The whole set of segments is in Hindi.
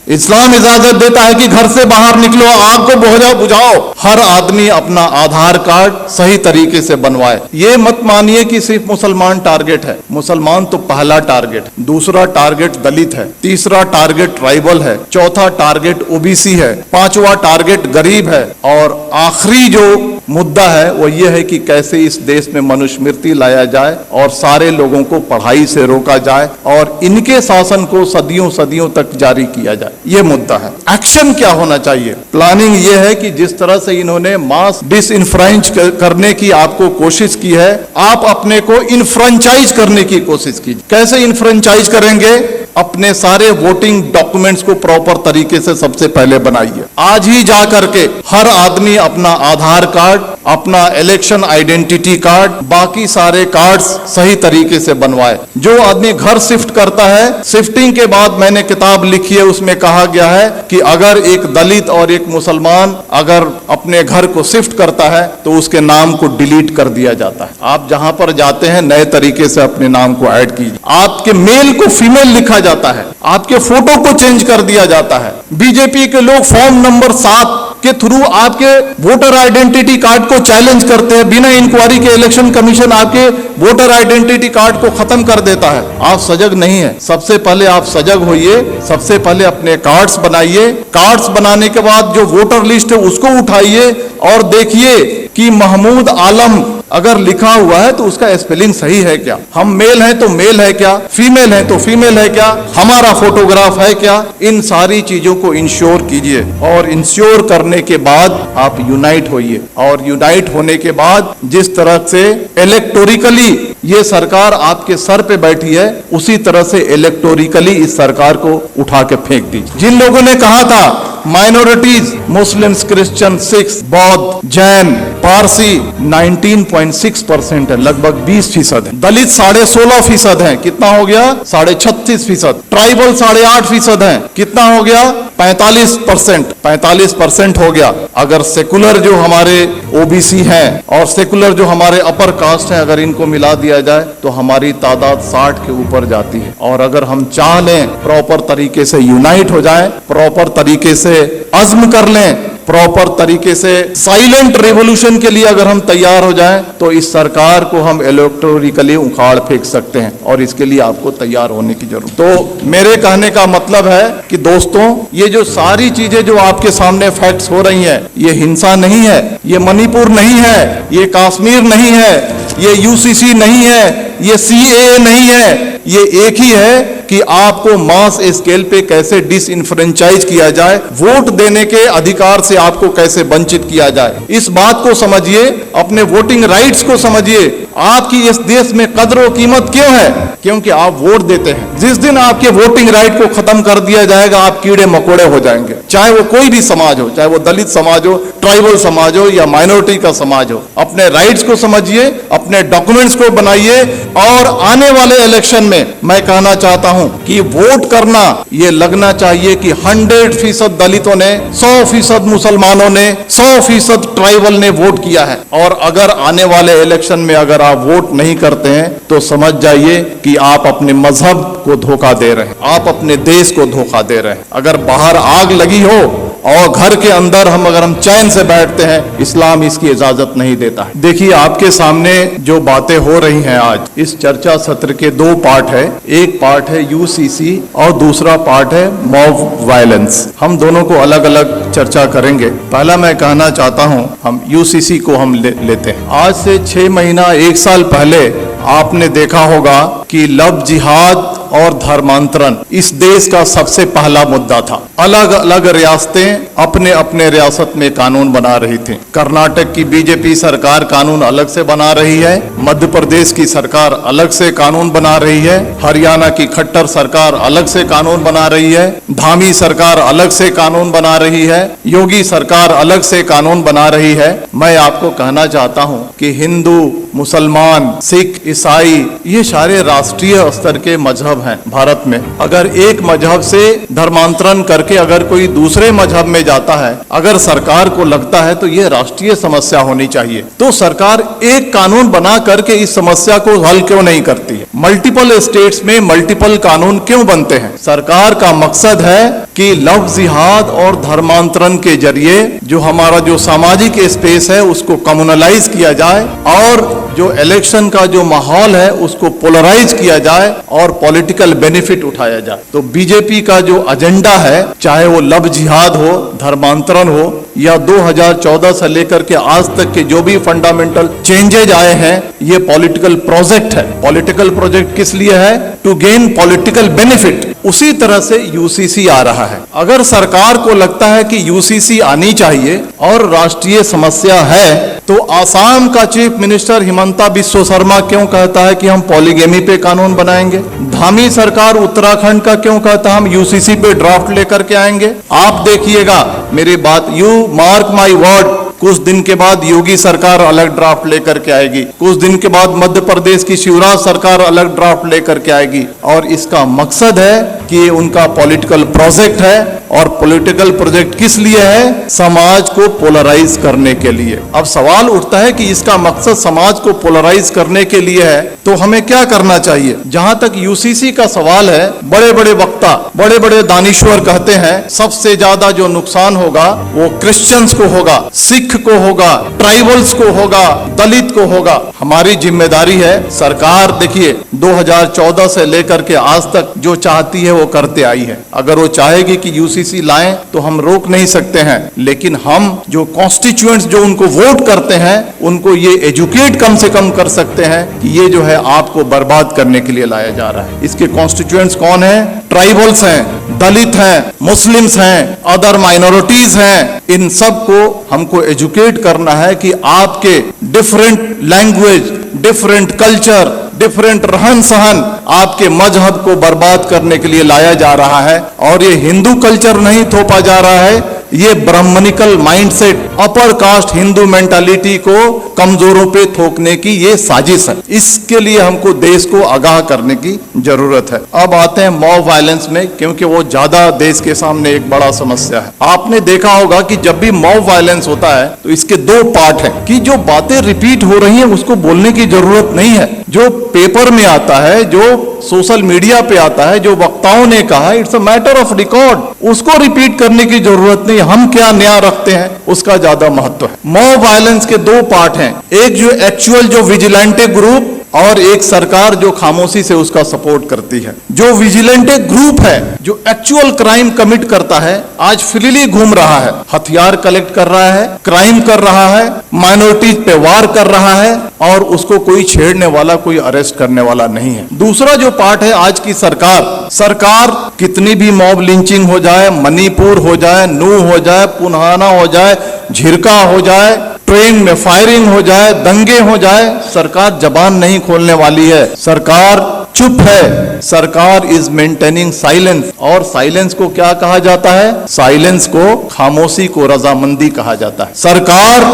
इस्लाम इजाजत देता है कि घर से बाहर निकलो, आग को बुझाओ, हर आदमी अपना आधार कार्ड सही तरीके से बनवाए। ये मत मानिए कि सिर्फ मुसलमान टारगेट है। मुसलमान तो पहला टारगेट, दूसरा टारगेट दलित है, तीसरा टारगेट ट्राइबल है, चौथा टारगेट ओबीसी है, पांचवा टारगेट गरीब है, और आखिरी जो मुद्दा है वो ये है कि कैसे इस देश में मनुस्मृति लाया जाए और सारे लोगों को पढ़ाई से रोका जाए और इनके शासन को सदियों सदियों तक जारी किया जाए। ये मुद्दा है। एक्शन क्या होना चाहिए? प्लानिंग ये है कि जिस तरह से इन्होंने मास डिसइंफ्रेंच करने की आपको कोशिश की है, आप अपने को इनफ्रेंचाइज करने की कोशिश कीजिए। कैसे इनफ्रेंचाइज करेंगे? अपने सारे वोटिंग डॉक्यूमेंट्स को प्रॉपर तरीके से सबसे पहले बनाइए। आज ही जा करके हर आदमी अपना आधार कार्ड, अपना इलेक्शन आइडेंटिटी कार्ड, बाकी सारे कार्ड्स सही तरीके से बनवाए। जो आदमी घर शिफ्ट करता है, शिफ्टिंग के बाद मैंने किताब लिखी है, उसमें कहा गया है कि अगर एक दलित और एक मुसलमान अगर अपने घर को शिफ्ट करता है तो उसके नाम को डिलीट कर दिया जाता है। आप जहां पर जाते हैं नए तरीके से अपने नाम को ऐड कीजिए। आपके मेल को फीमेल लिखा जाता है, आपके फोटो को चेंज कर दिया जाता है। बीजेपी के लोग फॉर्म नंबर 7 के थ्रू आपके वोटर आइडेंटिटी कार्ड को चैलेंज करते हैं। बिना इंक्वायरी के इलेक्शन कमीशन आपके वोटर आइडेंटिटी कार्ड को खत्म कर देता है। आप सजग नहीं है। सबसे पहले आप सजग होइए, सबसे पहले अपने कार्ड्स बनाइए। कार्ड्स बनाने के बाद जो वोटर लिस्ट है उसको उठाइए और देखिए कि महमूद आलम अगर लिखा हुआ है तो उसका स्पेलिंग सही है क्या, हम मेल हैं तो मेल है क्या, फीमेल है तो फीमेल है क्या, हमारा फोटोग्राफ है क्या। इन सारी चीजों को इंश्योर कीजिए और इंश्योर करने के बाद आप यूनाइट होइए। और यूनाइट होने के बाद जिस तरह से इलेक्टोरिकली ये सरकार आपके सर पे बैठी है, उसी तरह से इलेक्टोरिकली इस सरकार को उठा के फेंक दीजिए। जिन लोगों ने कहा था माइनॉरिटीज, मुस्लिम्स, क्रिश्चियन, सिख, बौद्ध, जैन, पारसी 19.6% है, लगभग 20% है। दलित 16.5% है, कितना हो गया? 36.5%। ट्राइबल 8.5% है, कितना हो गया? 45% हो गया। अगर सेकुलर जो हमारे ओबीसी हैं और सेकुलर जो हमारे अपर कास्ट हैं, अगर इनको मिला दिया जाए तो हमारी तादाद 60 के ऊपर जाती है। और अगर हम चाह लें प्रॉपर तरीके से यूनाइट हो जाएं, प्रॉपर तरीके से अज़्म कर लें, प्रॉपर तरीके से साइलेंट रेवोल्यूशन के लिए अगर हम तैयार हो जाएं, तो इस सरकार को हम इलेक्टोरिकली उखाड़ फेंक सकते हैं। और इसके लिए आपको तैयार होने की जरूरत। तो मेरे कहने का मतलब है कि दोस्तों, ये जो सारी चीजें जो आपके सामने फैक्ट्स हो रही हैं, ये हिंसा नहीं है, ये मणिपुर नहीं है, ये कश्मीर नहीं है, ये यूसीसी नहीं है, ये सीएए नहीं है। ये एक ही है कि आपको मास स्केल पे कैसे डिसइंफ्रेंचाइज किया जाए, वोट देने के अधिकार से आपको कैसे वंचित किया जाए। इस बात को समझिए, अपने वोटिंग राइट्स को समझिए। आपकी इस देश में कदर व कीमत क्यों है? क्योंकि आप वोट देते हैं। जिस दिन आपके वोटिंग राइट को खत्म कर दिया जाएगा, आप कीड़े मकोड़े हो जाएंगे। चाहे वो कोई भी समाज हो, चाहे वो दलित समाज हो, ट्राइबल समाज हो या माइनॉरिटी का समाज हो। अपने राइट्स को समझिए, अपने डॉक्यूमेंट्स को बनाइए और आने वाले इलेक्शन में मैं कहना चाहता हूं कि वोट करना ये लगना चाहिए कि 100% दलितों ने, 100% मुसलमानों ने, 100% ट्राइबल ने वोट किया है। और अगर आने वाले इलेक्शन में अगर आप वोट नहीं करते हैं तो समझ जाइए कि आप अपने मजहब को धोखा दे रहे हैं, आप अपने देश को धोखा दे रहे हैं। अगर बाहर आग लगी हो और घर के अंदर अगर हम चैन से बैठते हैं, इस्लाम इसकी इजाजत नहीं देता है। देखिए, आपके सामने जो बातें हो रही हैं आज, इस चर्चा सत्र के 2 पार्ट है। एक पार्ट है यूसीसी और दूसरा पार्ट है मॉब वायलेंस। हम दोनों को अलग अलग चर्चा करेंगे। पहला मैं कहना चाहता हूं, हम यूसीसी को हम लेते हैं। आज से 6 महीना 1 साल पहले आपने देखा होगा कि लव जिहाद और धर्मांतरण इस देश का सबसे पहला मुद्दा था। अलग अलग रियासतें अपने अपने रियासत में कानून बना रही थी। कर्नाटक की बीजेपी सरकार कानून अलग से बना रही है, मध्य प्रदेश की सरकार अलग से कानून बना रही है, हरियाणा की खट्टर सरकार अलग से कानून बना रही है, धामी सरकार अलग से कानून बना रही है, योगी सरकार अलग से कानून बना रही है। मैं आपको कहना चाहता हूं कि हिंदू, मुसलमान, सिख, ईसाई ये सारे राष्ट्रीय स्तर के मजहब हैं भारत में। अगर एक मजहब से धर्मांतरण करके अगर कोई दूसरे मजहब में जाता है, अगर सरकार को लगता है तो ये राष्ट्रीय समस्या होनी चाहिए, तो सरकार एक कानून बना करके इस समस्या को हल क्यों नहीं करती है? मल्टीपल स्टेट्स में मल्टीपल कानून क्यों बनते हैं? सरकार का मकसद है कि लव जिहाद और धर्मांतरण के जरिए जो हमारा जो सामाजिक स्पेस है उसको कम्युनलाइज किया जाए और जो इलेक्शन का जो माहौल है उसको पोलराइज किया जाए और पॉलिटिकल बेनिफिट उठाया जाए। तो बीजेपी का जो एजेंडा है, चाहे वो लव जिहाद हो, धर्मांतरण हो या 2014 से लेकर के आज तक के जो भी फंडामेंटल चेंजेज आए हैं, ये पॉलिटिकल प्रोजेक्ट है। पॉलिटिकल प्रोजेक्ट किस लिए है? To gain political benefit. उसी तरह से यूसीसी आ रहा है। अगर सरकार को लगता है कि यूसीसी आनी चाहिए और राष्ट्रीय समस्या है, तो आसाम का चीफ मिनिस्टर हिमंता बिस्वा शर्मा क्यों कहता है कि हम पॉलीगेमी पे कानून बनाएंगे? धामी सरकार उत्तराखंड का क्यों कहता है हम यूसीसी पे ड्राफ्ट लेकर के आएंगे? आप देखिएगा मेरी बात, यू मार्क माई वर्ड, कुछ दिन के बाद योगी सरकार अलग ड्राफ्ट लेकर के आएगी, कुछ दिन के बाद मध्य प्रदेश की शिवराज सरकार अलग ड्राफ्ट लेकर के आएगी। और इसका मकसद है कि ये उनका पॉलिटिकल प्रोजेक्ट है। और पॉलिटिकल प्रोजेक्ट किस लिए है? समाज को पोलराइज करने के लिए। अब सवाल उठता है कि इसका मकसद समाज को पोलराइज करने के लिए है, तो हमें क्या करना चाहिए? जहां तक यूसीसी का सवाल है, बड़े बड़े वक्ता, बड़े बड़े दानिश्वर कहते हैं सबसे ज्यादा जो नुकसान होगा वो क्रिश्चियंस को होगा, सिख को होगा, ट्राइबल्स को होगा, दलित को होगा। हमारी जिम्मेदारी है, सरकार देखिए 2014 से लेकर के आज तक जो चाहती है वो करते आई है। अगर वो चाहेगी कि यूसीसी लाएं तो हम रोक नहीं सकते हैं, लेकिन हम जो कॉन्स्टिट्यूएंट्स जो उनको वोट करते हैं उनको ये एजुकेट कम से कम कर सकते हैं कि ये जो है आपको बर्बाद करने के लिए लाया जा रहा है। इसके कॉन्स्टिट्यूएंट्स कौन है? ट्राइबल्स हैं, दलित हैं, मुस्लिम्स हैं, अदर माइनॉरिटीज हैं। इन सब को हमको एजुकेट करना है कि आपके different language, different culture, different रहन सहन आपके मजहब को बर्बाद करने के लिए लाया जा रहा है। और ये हिंदू कल्चर नहीं थोपा जा रहा है, ये Brahmanical mindset, upper caste Hindu mentality को कमजोरों पे थोकने की ये साजिश है। इसके लिए हमको देश को आगाह करने की जरूरत है। अब आते हैं मॉब वायलेंस में, क्योंकि वो ज्यादा देश के सामने एक बड़ा समस्या है। आपने देखा होगा कि जब भी मॉब वायलेंस होता है तो इसके दो पार्ट हैं कि जो बातें रिपीट हो रही हैं उसको बोलने की जरूरत नहीं है। जो पेपर में आता है, जो सोशल मीडिया पे आता है, जो वक्ताओं ने कहा, it's a matter of record, उसको रिपीट करने की जरूरत नहीं। हम क्या नया रखते हैं उसका ज्यादा महत्व है। मॉब वायलेंस के दो पार्ट हैं, एक जो एक्चुअल जो विजिलेंटे ग्रुप और एक सरकार जो खामोशी से उसका सपोर्ट करती है। जो विजिलेंटे ग्रुप है, जो एक्चुअल क्राइम कमिट करता है, आज फ्रीली घूम रहा है, हथियार कलेक्ट कर रहा है, क्राइम कर रहा है, माइनॉरिटीज पे वार कर रहा है और उसको कोई छेड़ने वाला, कोई अरेस्ट करने वाला नहीं है। दूसरा जो पार्ट है आज की सरकार कितनी भी मॉब लिंचिंग हो जाए, मणिपुर हो जाए, नू हो जाए, पुन्हाना हो जाए, झिरका हो जाए, ट्रेन में फायरिंग हो जाए, दंगे हो जाए, सरकार जबान नहीं खोलने वाली है। सरकार चुप है। सरकार इज मेंटेनिंग साइलेंस। और साइलेंस को क्या कहा जाता है? साइलेंस को, खामोशी को रजामंदी कहा जाता है। सरकार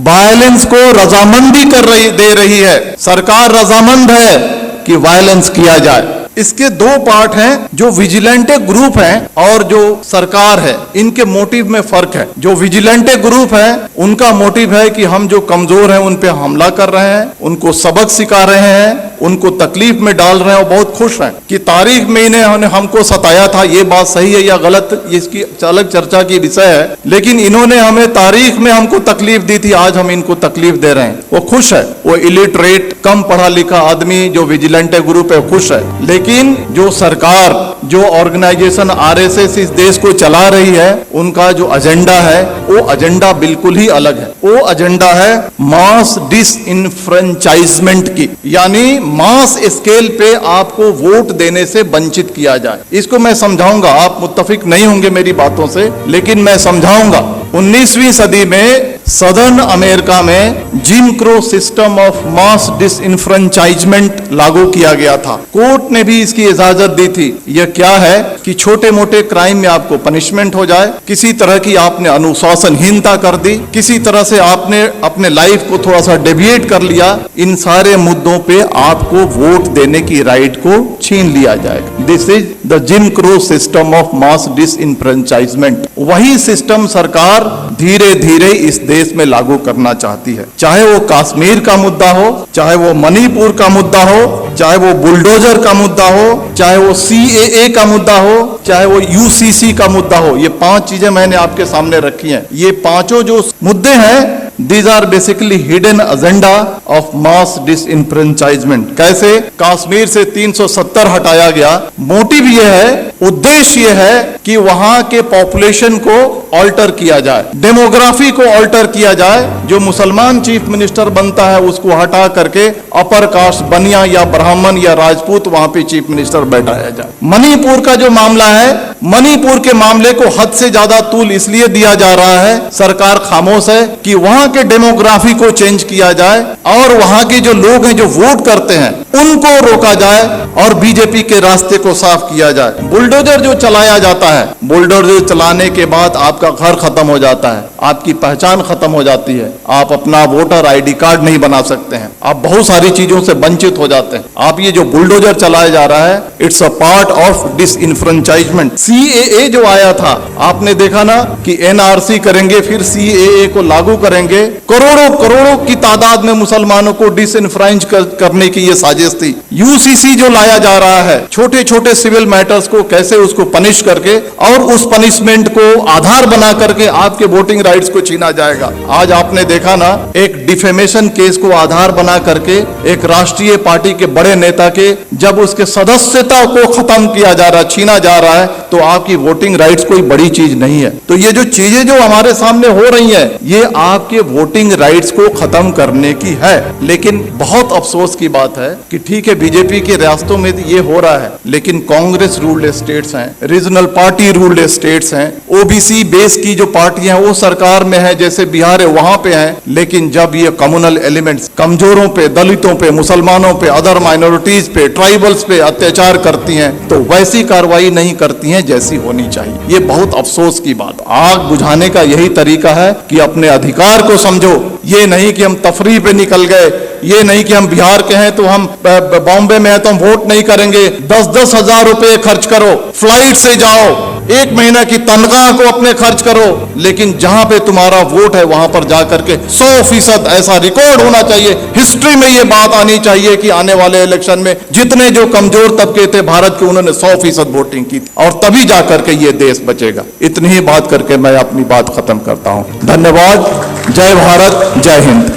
वायलेंस को रजामंदी दे रही है। सरकार रजामंद है कि वायलेंस किया जाए। इसके दो पार्ट हैं, जो विजिलेंटे ग्रुप हैं और जो सरकार है, इनके मोटिव में फर्क है। जो विजिलेंटे ग्रुप है उनका मोटिव है कि हम जो कमजोर हैं उन पे हमला कर रहे हैं, उनको सबक सिखा रहे हैं, उनको तकलीफ में डाल रहे हैं और बहुत खुश हैं कि तारीख में इन्हें हमको सताया था। ये बात सही है या गलत, इसकी अलग चर्चा की विषय है, लेकिन इन्होंने हमें तारीख में हमको तकलीफ दी थी, आज हम इनको तकलीफ दे रहे हैं। वो खुश है। वो इलिटरेट, कम पढ़ा लिखा आदमी जो विजिलेंटे ग्रुप है खुश है। लेकिन जो सरकार, जो ऑर्गेनाइजेशन आरएसएस इस देश को चला रही है, उनका जो एजेंडा है वो एजेंडा बिल्कुल ही अलग है। वो एजेंडा है मास डिसइनफ्रेंचाइजमेंट की, यानी मास स्केल पे आपको वोट देने से वंचित किया जाए। इसको मैं समझाऊंगा, आप मुत्तफिक नहीं होंगे मेरी बातों से, लेकिन मैं समझाऊंगा। 19वीं सदी में सदर्न अमेरिका में gym crow system of mass disenfranchisement लागू किया गया था। कोर्ट ने भी इसकी इजाजत दी थी। यह क्या है कि छोटे मोटे क्राइम में आपको पनिशमेंट हो जाए, किसी तरह की आपने अनुशासनहीनता कर दी, किसी तरह से आपने अपने लाइफ को थोड़ा सा डेविएट कर लिया, इन सारे मुद्दों पे आपको वोट देने की राइट को छीन लिया जाएगा। This is the gym crow system of mass disenfranchisement. वही सिस्टम सरकार धीरे धीरे इस देश में लागू करना चाहती है। चाहे वो कश्मीर का मुद्दा हो, चाहे वो मणिपुर का मुद्दा हो, चाहे वो बुलडोजर का मुद्दा हो, चाहे वो CAA का मुद्दा हो, चाहे वो UCC का मुद्दा हो, ये 5 चीजें मैंने आपके सामने रखी हैं। ये पांचों जो मुद्दे हैं, These are basically hidden agenda of mass disenfranchisement। कैसे कश्मीर से 370 हटाया गया, मोटिव ये है, उद्देश्य ये है कि वहां के पॉपुलेशन को ऑल्टर किया जाए, डेमोग्राफी को ऑल्टर किया जाए। जो मुसलमान चीफ मिनिस्टर बनता है उसको हटा करके अपर कास्ट बनिया या ब्राह्मण या राजपूत वहां पे चीफ मिनिस्टर बैठाया जाए। मणिपुर का जो मामला है, मणिपुर के मामले को हद से ज्यादा तूल इसलिए दिया जा रहा है, सरकार खामोश है, कि वहां के डेमोग्राफी को चेंज किया जाए और वहां के जो लोग हैं जो वोट करते हैं उनको रोका जाए और बीजेपी के रास्ते को साफ किया जाए। बुलडोजर जो चलाया जाता है, बुलडोजर चलाने के बाद आपका घर खत्म हो जाता है, आपकी पहचान खत्म हो जाती है, आप अपना वोटर ID कार्ड नहीं बना सकते हैं, आप बहुत सारी चीजों से वंचित हो जाते हैं। आप ये जो बुलडोजर चलाया जा रहा है, it's a part of disenfranchisement. CAA जो आया था, आपने देखा ना कि NRC करेंगे, फिर CAA को लागू करेंगे, करोड़ों करोड़ों की तादाद में मुसलमानों को डिसइन्फ्रेंच करने की ये साजिश थी। UCC जो लाया जा रहा है, छोटे छोटे सिविल मैटर्स को कैसे उसको पनिश करके और उस पनिशमेंट को आधार बना करके आपके वोटिंग राइट्स को छीना जाएगा। आज आपने देखा ना, एक डिफेमेशन केस को आधार बना करके एक राष्ट्रीय पार्टी के बड़े नेता के जब उसके सदस्यता को खत्म किया जा रहा है, छीना जा रहा है, तो आपकी वोटिंग राइट्स कोई बड़ी चीज नहीं है। तो ये जो चीजें जो हमारे सामने हो रही हैं, ये आपके वोटिंग राइट्स को खत्म करने की है। लेकिन बहुत अफसोस की बात है कि ठीक है, बीजेपी के रियासतों में ये हो रहा है, लेकिन कांग्रेस रूल्ड स्टेट्स हैं, रीजनल पार्टी रूल्ड स्टेट्स हैं, OBC बेस की जो पार्टियां हैं वो सरकार में है, जैसे बिहार है वहां पे है। लेकिन जब ये कम्युनल एलिमेंट्स कमजोरों पे, दलितों पे, मुसलमानों पे, अदर माइनॉरिटीज पे, ट्राइबल्स पे अत्याचार करती हैं, तो वैसी कार्रवाई नहीं करती हैं जैसी होनी चाहिए। ये बहुत अफसोस की बात। आग बुझाने का यही तरीका है कि अपने अधिकार को समझो। ये नहीं कि हम तफरीह पे निकल गए, ये नहीं कि हम बिहार के हैं तो हम बॉम्बे में हैं तो हम वोट नहीं करेंगे। 10-10 हजार रुपए खर्च करो, फ्लाइट से जाओ, 1 महीना की तनख्वाह को अपने खर्च करो, लेकिन जहां पे तुम्हारा वोट है वहां पर जाकर के 100% ऐसा रिकॉर्ड होना चाहिए, हिस्ट्री में ये बात आनी चाहिए कि आने वाले इलेक्शन में जितने जो कमजोर तबके थे भारत के, उन्होंने 100% वोटिंग की और तभी जाकर के ये देश बचेगा। इतनी ही बात करके मैं अपनी बात खत्म करता हूं। धन्यवाद। जय भारत, जय हिंद।